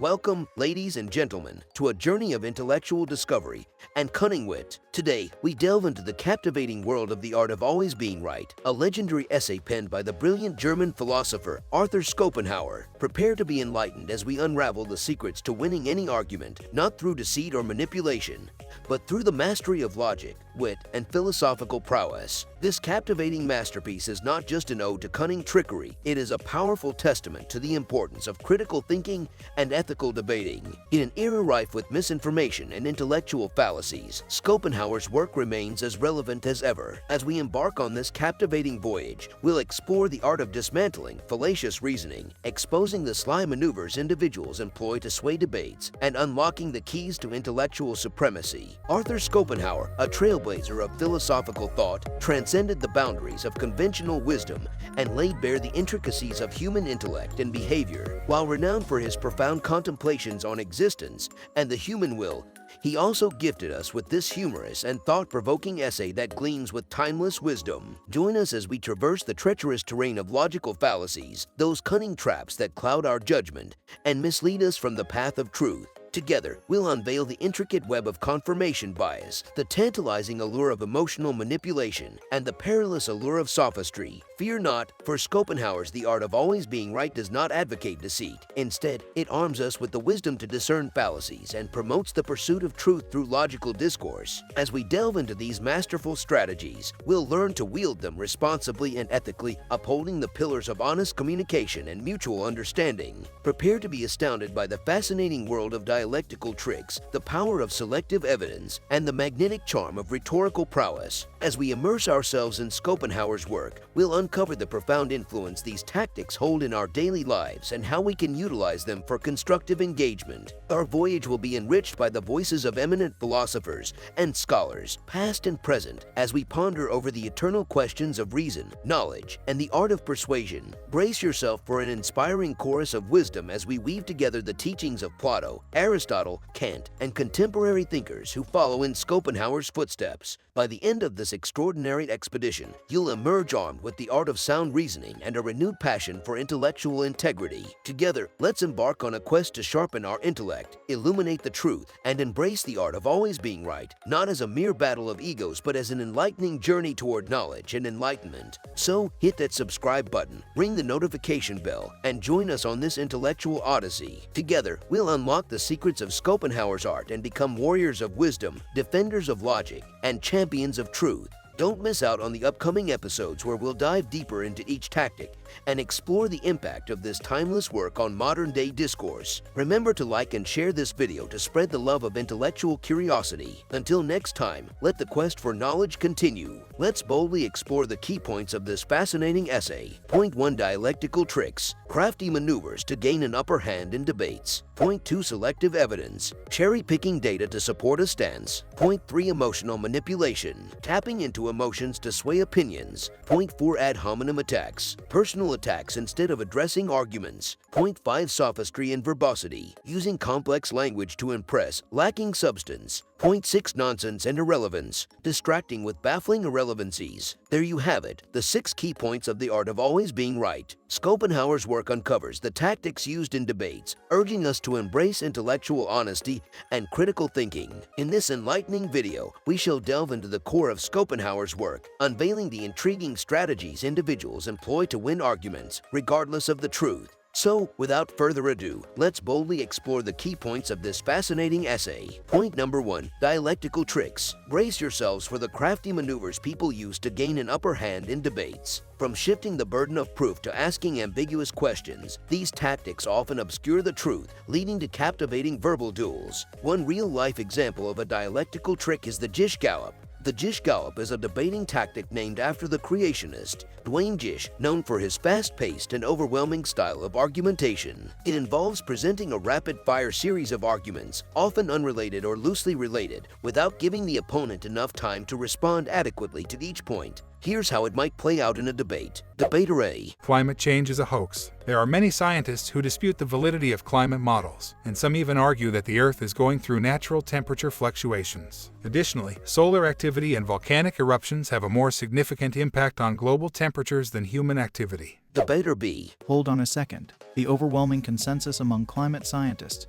Welcome, ladies and gentlemen, to a journey of intellectual discovery and cunning wit. Today, we delve into the captivating world of the art of always being right, a legendary essay penned by the brilliant German philosopher Arthur Schopenhauer. Prepare to be enlightened as we unravel the secrets to winning any argument, not through deceit or manipulation, but through the mastery of logic, wit, and philosophical prowess. This captivating masterpiece is not just an ode to cunning trickery, it is a powerful testament to the importance of critical thinking and ethical debating. In an era rife with misinformation and intellectual fallacies, Schopenhauer's work remains as relevant as ever. As we embark on this captivating voyage, we'll explore the art of dismantling fallacious reasoning, exposing the sly maneuvers individuals employ to sway debates, and unlocking the keys to intellectual supremacy. Arthur Schopenhauer, a trailblazer of philosophical thought, transcended the boundaries of conventional wisdom and laid bare the intricacies of human intellect and behavior. While renowned for his profound contemplations on existence and the human will, he also gifted us with this humorous and thought-provoking essay that gleams with timeless wisdom. Join us as we traverse the treacherous terrain of logical fallacies, those cunning traps that cloud our judgment and mislead us from the path of truth. Together, we'll unveil the intricate web of confirmation bias, the tantalizing allure of emotional manipulation, and the perilous allure of sophistry. Fear not, for Schopenhauer's The Art of Always Being Right does not advocate deceit. Instead, it arms us with the wisdom to discern fallacies and promotes the pursuit of truth through logical discourse. As we delve into these masterful strategies, we'll learn to wield them responsibly and ethically, upholding the pillars of honest communication and mutual understanding. Prepare to be astounded by the fascinating world of dialectical tricks, the power of selective evidence, and the magnetic charm of rhetorical prowess. As we immerse ourselves in Schopenhauer's work, we'll uncover the profound influence these tactics hold in our daily lives and how we can utilize them for constructive engagement. Our voyage will be enriched by the voices of eminent philosophers and scholars, past and present, as we ponder over the eternal questions of reason, knowledge, and the art of persuasion. Brace yourself for an inspiring chorus of wisdom as we weave together the teachings of Plato, Aristotle, Kant, and contemporary thinkers who follow in Schopenhauer's footsteps. By the end of this extraordinary expedition, you'll emerge armed with the art of sound reasoning and a renewed passion for intellectual integrity. Together, let's embark on a quest to sharpen our intellect, illuminate the truth, and embrace the art of always being right, not as a mere battle of egos, but as an enlightening journey toward knowledge and enlightenment. So, hit that subscribe button, ring the notification bell, and join us on this intellectual odyssey. Together, we'll unlock the secrets of Schopenhauer's art and become warriors of wisdom, defenders of logic, and champions of truth. Don't miss out on the upcoming episodes where we'll dive deeper into each tactic and explore the impact of this timeless work on modern-day discourse. Remember to like and share this video to spread the love of intellectual curiosity. Until next time, let the quest for knowledge continue. Let's boldly explore the key points of this fascinating essay. Point 1. Dialectical tricks. Crafty maneuvers to gain an upper hand in debates. Point 2. Selective evidence. Cherry-picking data to support a stance. Point 3. Emotional manipulation. Tapping into emotions to sway opinions. Point 4. Ad hominem attacks. Personal attacks instead of addressing arguments. Point 5. Sophistry and verbosity. Using complex language to impress, lacking substance. Point 6. Nonsense and irrelevance. Distracting with baffling irrelevancies. There you have it, the 6 key points of the art of always being right. Schopenhauer's work uncovers the tactics used in debates, urging us to embrace intellectual honesty and critical thinking. In this enlightening video, we shall delve into the core of Schopenhauer's work, unveiling the intriguing strategies individuals employ to win arguments, regardless of the truth. So, without further ado, let's boldly explore the key points of this fascinating essay. Point number 1. Dialectical tricks. Brace yourselves for the crafty maneuvers people use to gain an upper hand in debates. From shifting the burden of proof to asking ambiguous questions, these tactics often obscure the truth, leading to captivating verbal duels. One real-life example of a dialectical trick is the Gish Gallop. The Gish Gallop is a debating tactic named after the creationist, Duane Gish, known for his fast-paced and overwhelming style of argumentation. It involves presenting a rapid-fire series of arguments, often unrelated or loosely related, without giving the opponent enough time to respond adequately to each point. Here's how it might play out in a debate. Debater A. Climate change is a hoax. There are many scientists who dispute the validity of climate models, and some even argue that the Earth is going through natural temperature fluctuations. Additionally, solar activity and volcanic eruptions have a more significant impact on global temperatures than human activity. Debater B. Hold on a second. The overwhelming consensus among climate scientists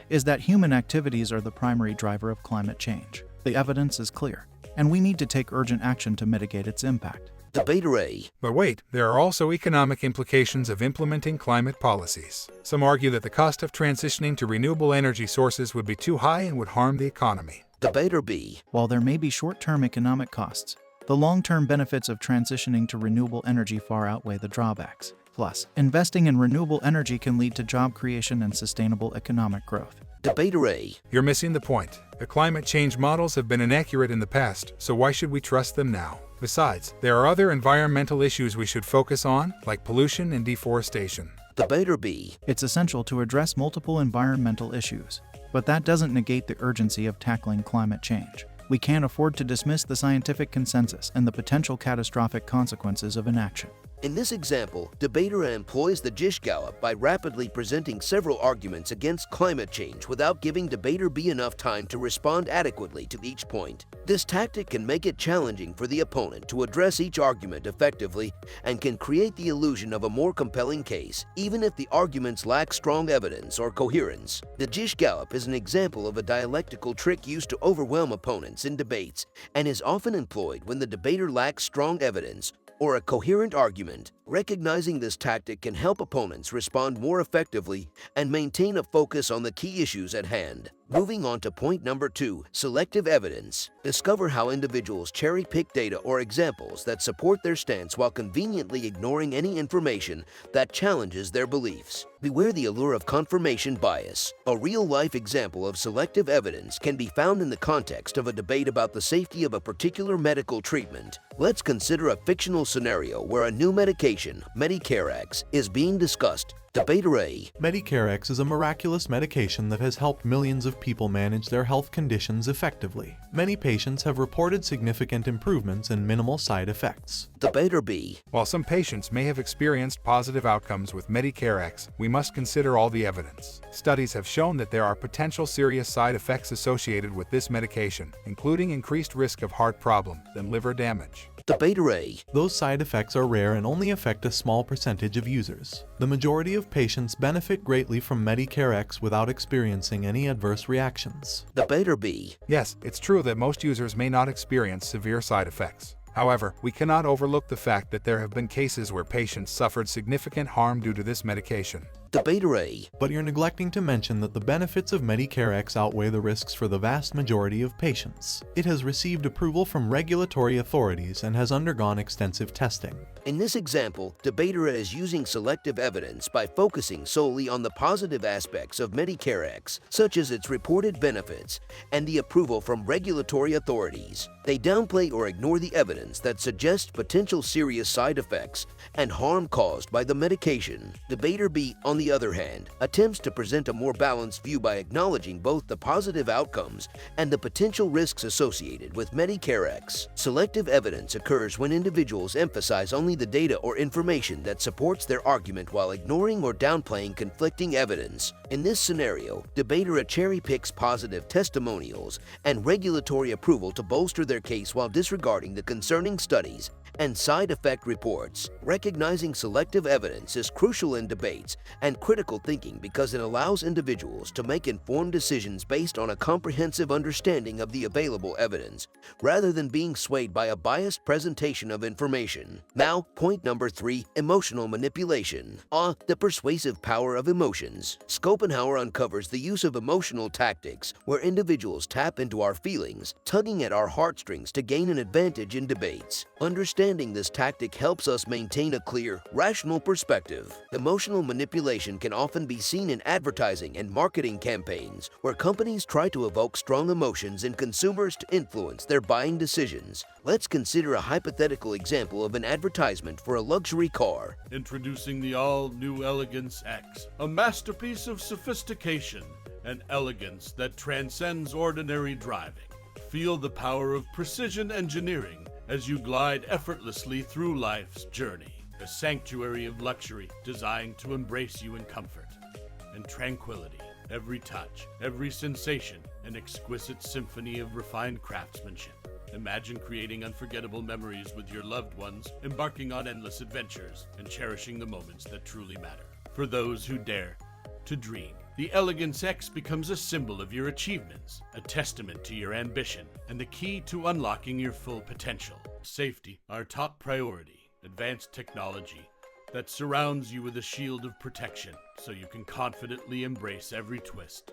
is that human activities are the primary driver of climate change. The evidence is clear, and we need to take urgent action to mitigate its impact. Debater A. But wait, there are also economic implications of implementing climate policies. Some argue that the cost of transitioning to renewable energy sources would be too high and would harm the economy. Debater B. While there may be short-term economic costs, the long-term benefits of transitioning to renewable energy far outweigh the drawbacks. Plus, investing in renewable energy can lead to job creation and sustainable economic growth. Debater A. You're missing the point. The climate change models have been inaccurate in the past, so why should we trust them now? Besides, there are other environmental issues we should focus on, like pollution and deforestation. Debater B. It's essential to address multiple environmental issues, but that doesn't negate the urgency of tackling climate change. We can't afford to dismiss the scientific consensus and the potential catastrophic consequences of inaction. In this example, debater A employs the Gish Gallop by rapidly presenting several arguments against climate change without giving debater B enough time to respond adequately to each point. This tactic can make it challenging for the opponent to address each argument effectively and can create the illusion of a more compelling case, even if the arguments lack strong evidence or coherence. The Gish Gallop is an example of a dialectical trick used to overwhelm opponents in debates and is often employed when the debater lacks strong evidence or a coherent argument. Recognizing this tactic can help opponents respond more effectively and maintain a focus on the key issues at hand. Moving on to point number 2, selective evidence. Discover how individuals cherry-pick data or examples that support their stance while conveniently ignoring any information that challenges their beliefs. Beware the allure of confirmation bias. A real-life example of selective evidence can be found in the context of a debate about the safety of a particular medical treatment. Let's consider a fictional scenario where a new medication, Medicare, is being discussed. Debater A. Medicare is a miraculous medication that has helped millions of people manage their health conditions effectively. Many patients have reported significant improvements and minimal side effects. Debater B. While some patients may have experienced positive outcomes with Medicare, we must consider all the evidence. Studies have shown that there are potential serious side effects associated with this medication, including increased risk of heart problems and liver damage. Debater A. Those side effects are rare and only affect a small percentage of users. The majority of patients benefit greatly from Medicare without experiencing any adverse reactions. Debater B. Yes, it's true that most users may not experience severe side effects. However, we cannot overlook the fact that there have been cases where patients suffered significant harm due to this medication. Debater A. But you're neglecting to mention that the benefits of Medicare outweigh the risks for the vast majority of patients. It has received approval from regulatory authorities and has undergone extensive testing. In this example, debater A is using selective evidence by focusing solely on the positive aspects of Medicare, such as its reported benefits and the approval from regulatory authorities. They downplay or ignore the evidence that suggests potential serious side effects and harm caused by the medication. Debater B, on the other hand, attempts to present a more balanced view by acknowledging both the positive outcomes and the potential risks associated with Medicare. Selective evidence occurs when individuals emphasize only the data or information that supports their argument while ignoring or downplaying conflicting evidence. In this scenario, debater A cherry-picks positive testimonials and regulatory approval to bolster their case while disregarding the concerning studies and side effect reports. Recognizing selective evidence is crucial in debates and critical thinking because it allows individuals to make informed decisions based on a comprehensive understanding of the available evidence, rather than being swayed by a biased presentation of information. Now, point number 3, emotional manipulation. The persuasive power of emotions. Schopenhauer uncovers the use of emotional tactics where individuals tap into our feelings, tugging at our heartstrings to gain an advantage in debates. Understanding this tactic helps us maintain a clear, rational perspective. Emotional manipulation can often be seen in advertising and marketing campaigns, where companies try to evoke strong emotions in consumers to influence their buying decisions. Let's consider a hypothetical example of an advertisement for a luxury car. Introducing the all-new Elegance X, a masterpiece of sophistication and elegance that transcends ordinary driving. Feel the power of precision engineering as you glide effortlessly through life's journey, a sanctuary of luxury designed to embrace you in comfort and tranquility. Every touch, every sensation, an exquisite symphony of refined craftsmanship. Imagine creating unforgettable memories with your loved ones, embarking on endless adventures, and cherishing the moments that truly matter. For those who dare to dream, the Elegance X becomes a symbol of your achievements, a testament to your ambition, and the key to unlocking your full potential. Safety, our top priority. Advanced technology that surrounds you with a shield of protection, so you can confidently embrace every twist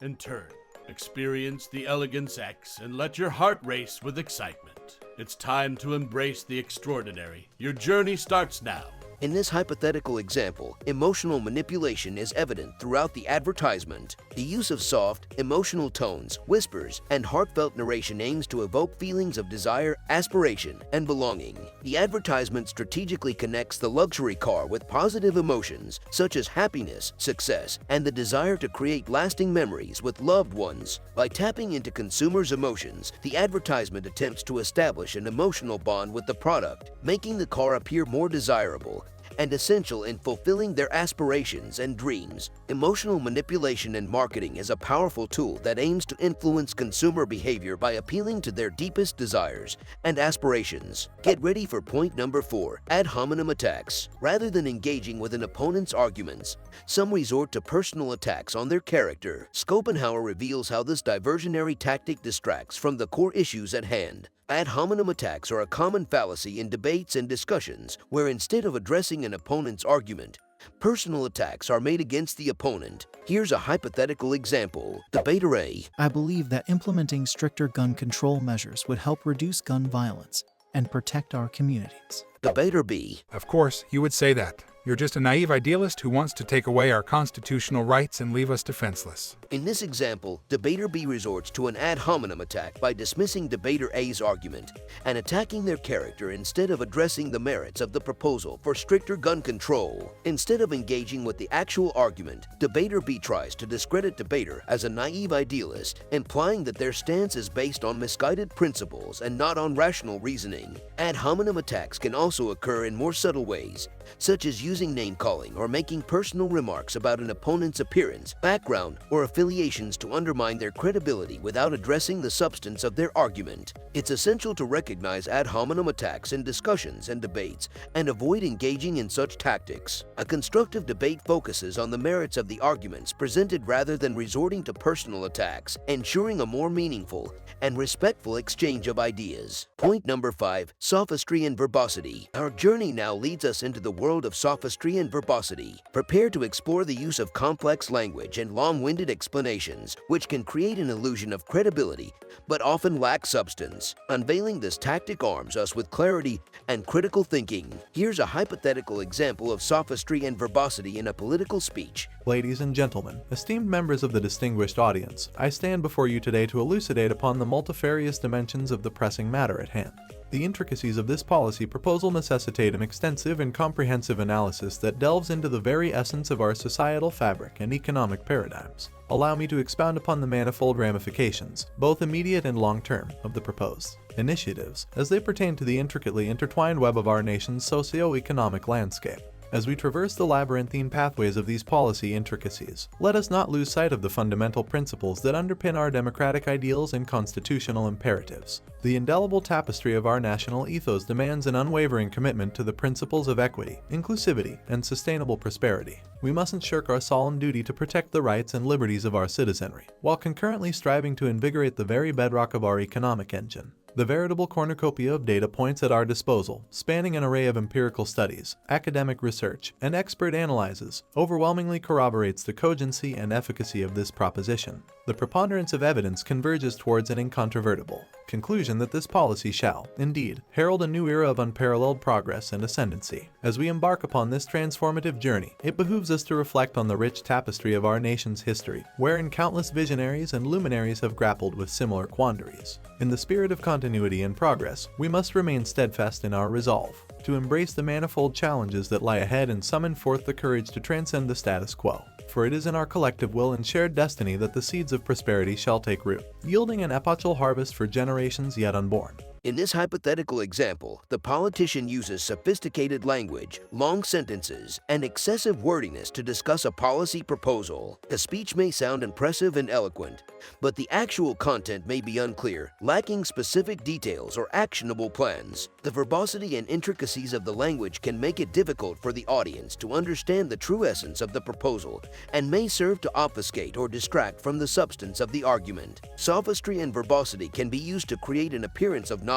and turn. Experience the Elegance X and let your heart race with excitement. It's time to embrace the extraordinary. Your journey starts now. In this hypothetical example, emotional manipulation is evident throughout the advertisement. The use of soft, emotional tones, whispers, and heartfelt narration aims to evoke feelings of desire, aspiration, and belonging. The advertisement strategically connects the luxury car with positive emotions such as happiness, success, and the desire to create lasting memories with loved ones. By tapping into consumers' emotions, the advertisement attempts to establish an emotional bond with the product, making the car appear more desirable and essential in fulfilling their aspirations and dreams. Emotional manipulation in marketing is a powerful tool that aims to influence consumer behavior by appealing to their deepest desires and aspirations. Get ready for point number 4, ad hominem attacks. Rather than engaging with an opponent's arguments, some resort to personal attacks on their character. Schopenhauer reveals how this diversionary tactic distracts from the core issues at hand. Ad hominem attacks are a common fallacy in debates and discussions where instead of addressing an opponent's argument, personal attacks are made against the opponent. Here's a hypothetical example. Debater A. I believe that implementing stricter gun control measures would help reduce gun violence and protect our communities. Debater B. Of course, you would say that. You're just a naive idealist who wants to take away our constitutional rights and leave us defenseless. In this example, Debater B resorts to an ad hominem attack by dismissing Debater A's argument and attacking their character instead of addressing the merits of the proposal for stricter gun control. Instead of engaging with the actual argument, Debater B tries to discredit Debater as a naive idealist, implying that their stance is based on misguided principles and not on rational reasoning. Ad hominem attacks can also occur in more subtle ways, such as using name-calling or making personal remarks about an opponent's appearance, background, or affiliations to undermine their credibility without addressing the substance of their argument. It's essential to recognize ad hominem attacks in discussions and debates and avoid engaging in such tactics. A constructive debate focuses on the merits of the arguments presented rather than resorting to personal attacks, ensuring a more meaningful and respectful exchange of ideas. Point number 5, sophistry and verbosity. Our journey now leads us into the world of sophistry and verbosity. Prepare to explore the use of complex language and long-winded explanations, which can create an illusion of credibility, but often lack substance. Unveiling this tactic arms us with clarity and critical thinking. Here's a hypothetical example of sophistry and verbosity in a political speech. Ladies and gentlemen, esteemed members of the distinguished audience, I stand before you today to elucidate upon the multifarious dimensions of the pressing matter at hand. The intricacies of this policy proposal necessitate an extensive and comprehensive analysis that delves into the very essence of our societal fabric and economic paradigms. Allow me to expound upon the manifold ramifications, both immediate and long-term, of the proposed initiatives, as they pertain to the intricately intertwined web of our nation's socio-economic landscape. As we traverse the labyrinthine pathways of these policy intricacies, let us not lose sight of the fundamental principles that underpin our democratic ideals and constitutional imperatives. The indelible tapestry of our national ethos demands an unwavering commitment to the principles of equity, inclusivity, and sustainable prosperity. We mustn't shirk our solemn duty to protect the rights and liberties of our citizenry, while concurrently striving to invigorate the very bedrock of our economic engine. The veritable cornucopia of data points at our disposal, spanning an array of empirical studies, academic research, and expert analyses, overwhelmingly corroborates the cogency and efficacy of this proposition. The preponderance of evidence converges towards an incontrovertible conclusion that this policy shall, indeed, herald a new era of unparalleled progress and ascendancy. As we embark upon this transformative journey, it behooves us to reflect on the rich tapestry of our nation's history, wherein countless visionaries and luminaries have grappled with similar quandaries. In the spirit of continuity and progress, we must remain steadfast in our resolve to embrace the manifold challenges that lie ahead and summon forth the courage to transcend the status quo. For it is in our collective will and shared destiny that the seeds of prosperity shall take root, yielding an epochal harvest for generations yet unborn. In this hypothetical example, the politician uses sophisticated language, long sentences, and excessive wordiness to discuss a policy proposal. The speech may sound impressive and eloquent, but the actual content may be unclear, lacking specific details or actionable plans. The verbosity and intricacies of the language can make it difficult for the audience to understand the true essence of the proposal and may serve to obfuscate or distract from the substance of the argument. Sophistry and verbosity can be used to create an appearance of knowledge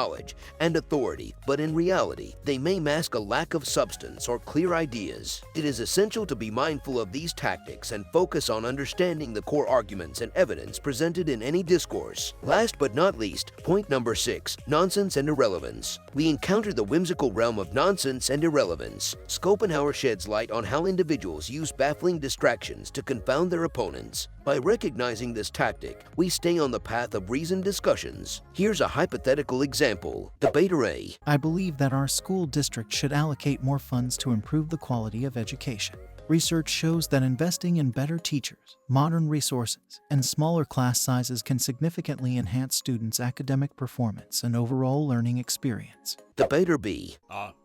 and authority, but in reality, they may mask a lack of substance or clear ideas. It is essential to be mindful of these tactics and focus on understanding the core arguments and evidence presented in any discourse. Last but not least, point number 6, nonsense and irrelevance. We encounter the whimsical realm of nonsense and irrelevance. Schopenhauer sheds light on how individuals use baffling distractions to confound their opponents. By recognizing this tactic, we stay on the path of reasoned discussions. Here's a hypothetical example. Debater A. I believe that our school district should allocate more funds to improve the quality of education. Research shows that investing in better teachers, modern resources, and smaller class sizes can significantly enhance students' academic performance and overall learning experience. Debater B.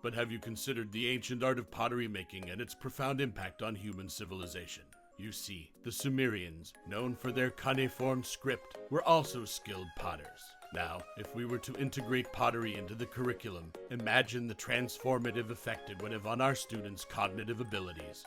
But have you considered the ancient art of pottery making and its profound impact on human civilization? You see, the Sumerians, known for their cuneiform script, were also skilled potters. Now, if we were to integrate pottery into the curriculum, imagine the transformative effect it would have on our students' cognitive abilities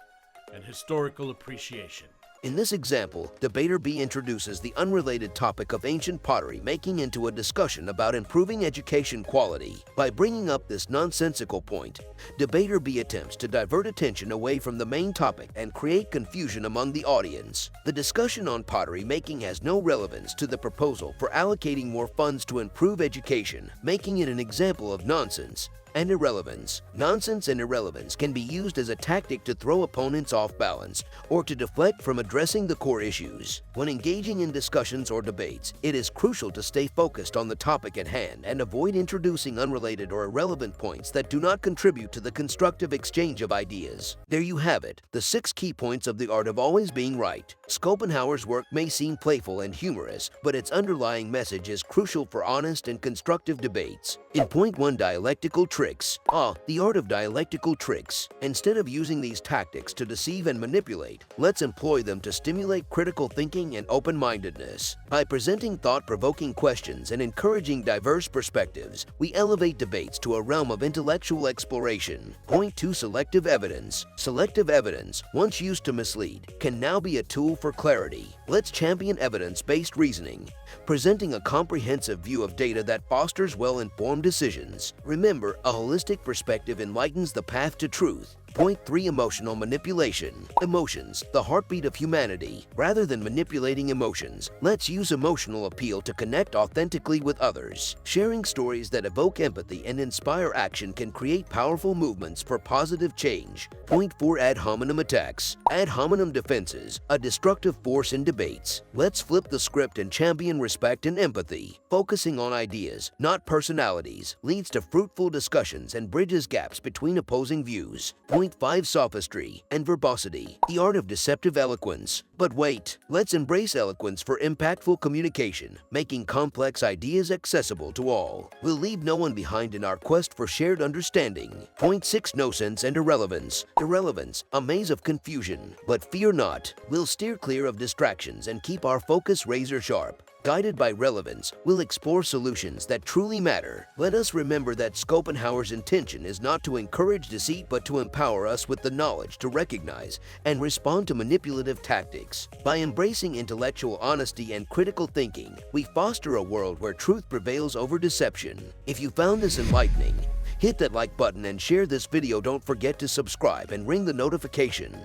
and historical appreciation. In this example, Debater B introduces the unrelated topic of ancient pottery making into a discussion about improving education quality. By bringing up this nonsensical point, Debater B attempts to divert attention away from the main topic and create confusion among the audience. The discussion on pottery making has no relevance to the proposal for allocating more funds to improve education, making it an example of nonsense and irrelevance. Nonsense and irrelevance can be used as a tactic to throw opponents off balance or to deflect from addressing the core issues. When engaging in discussions or debates, it is crucial to stay focused on the topic at hand and avoid introducing unrelated or irrelevant points that do not contribute to the constructive exchange of ideas. There you have it, the 6 key points of the art of always being right. Schopenhauer's work may seem playful and humorous, but its underlying message is crucial for honest and constructive debates. In point 1, dialectical tricks. The art of dialectical tricks. Instead of using these tactics to deceive and manipulate, let's employ them to stimulate critical thinking and open-mindedness. By presenting thought-provoking questions and encouraging diverse perspectives, we elevate debates to a realm of intellectual exploration. Point 2, selective evidence. Selective evidence, once used to mislead, can now be a tool for clarity. Let's champion evidence-based reasoning, presenting a comprehensive view of data that fosters well-informed decisions. Remember, a holistic perspective enlightens the path to truth. Point 3, emotional manipulation. Emotions, the heartbeat of humanity. Rather than manipulating emotions, let's use emotional appeal to connect authentically with others. Sharing stories that evoke empathy and inspire action can create powerful movements for positive change. Point 4, ad hominem attacks. Ad hominem defenses, a destructive force in debates. Let's flip the script and champion respect and empathy. Focusing on ideas, not personalities, leads to fruitful discussions and bridges gaps between opposing views. Point 5, sophistry and verbosity, the art of deceptive eloquence. But wait, let's embrace eloquence for impactful communication, making complex ideas accessible to all. We'll leave no one behind in our quest for shared understanding. Point 6, nonsense and irrelevance. Irrelevance, a maze of confusion. But fear not, we'll steer clear of distractions and keep our focus razor sharp. Guided by relevance, we'll explore solutions that truly matter. Let us remember that Schopenhauer's intention is not to encourage deceit but to empower us with the knowledge to recognize and respond to manipulative tactics. By embracing intellectual honesty and critical thinking, we foster a world where truth prevails over deception. If you found this enlightening, hit that like button and share this video. Don't forget to subscribe and ring the notification.